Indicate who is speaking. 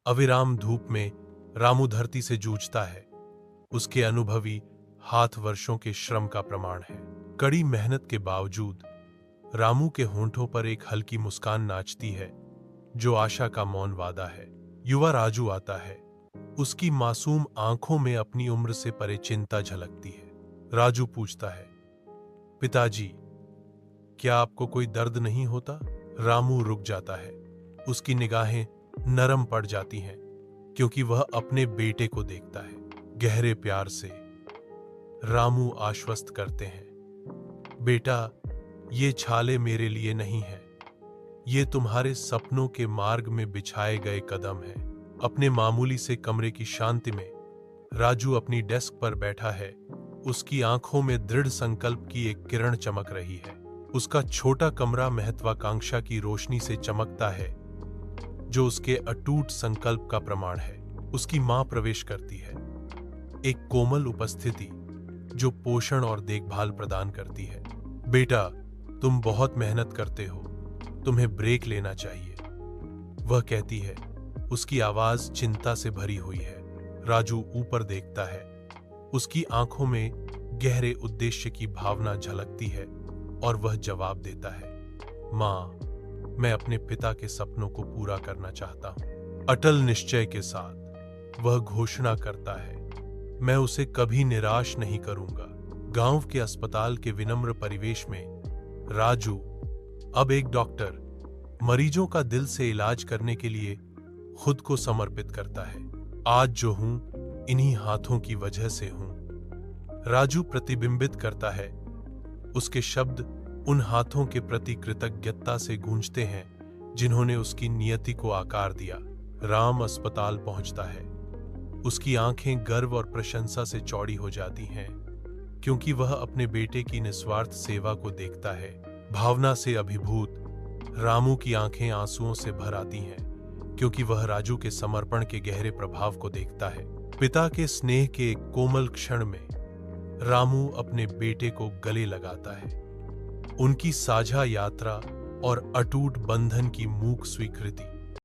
Speaker 1: अविराम धूप में रामू धरती से जूझता है। उसके अनुभवी हाथ वर्षों के श्रम का प्रमाण है। कड़ी मेहनत के बावजूद रामू के होंठों पर एक हल्की मुस्कान नाचती है, जो आशा का मौन वादा है। युवा राजू आता है। उसकी मासूम आंखों में अपनी उम्र से परे चिंता झलकती है। राजू पूछता है, पिताजी, क्या आपको कोई दर्द नहीं होता? रामू रुक जाता है। उसकी निगाहें नरम पड़ जाती हैं, क्योंकि वह अपने बेटे को देखता है। गहरे प्यार से रामू आश्वस्त करते हैं, बेटा, ये छाले मेरे लिए नहीं है, ये तुम्हारे सपनों के मार्ग में बिछाए गए कदम हैं। अपने मामूली से कमरे की शांति में राजू अपनी डेस्क पर बैठा है। उसकी आंखों में दृढ़ संकल्प की एक किरण चमक रही है। उसका छोटा कमरा महत्वाकांक्षा की रोशनी से चमकता है, जो उसके अटूट संकल्प का प्रमाण है। उसकी मां प्रवेश करती है, एक कोमल उपस्थिति जो पोषण और देखभाल प्रदान करती है। बेटा, तुम बहुत मेहनत करते हो, तुम्हें ब्रेक लेना चाहिए, वह कहती है। उसकी आवाज चिंता से भरी हुई है। राजू ऊपर देखता है। उसकी आंखों में गहरे उद्देश्य की भावना झलकती है और वह जवाब देता है, मां, मैं अपने पिता के सपनों को पूरा करना चाहता हूं। अटल निश्चय के साथ वह घोषणा करता है, मैं उसे कभी निराश नहीं करूंगा। गांव के अस्पताल के विनम्र परिवेश में राजू अब एक डॉक्टर मरीजों का दिल से इलाज करने के लिए खुद को समर्पित करता है। आज जो हूं, इन्हीं हाथों की वजह से हूं, राजू प्रतिबिंबित करता है। उसके शब्द उन हाथों के प्रति कृतज्ञता से गूंजते हैं जिन्होंने उसकी नियति को आकार दिया। राम अस्पताल पहुंचता है। उसकी आंखें गर्व और प्रशंसा से चौड़ी हो जाती हैं, क्योंकि वह अपने बेटे की निस्वार्थ सेवा को देखता है। भावना से अभिभूत रामू की आंखें आंसुओं से भर आती हैं, क्योंकि वह राजू के समर्पण के गहरे प्रभाव को देखता है। पिता के स्नेह के एक कोमल क्षण में रामू अपने बेटे को गले लगाता है। उनकी साझा यात्रा और अटूट बंधन की मूक स्वीकृति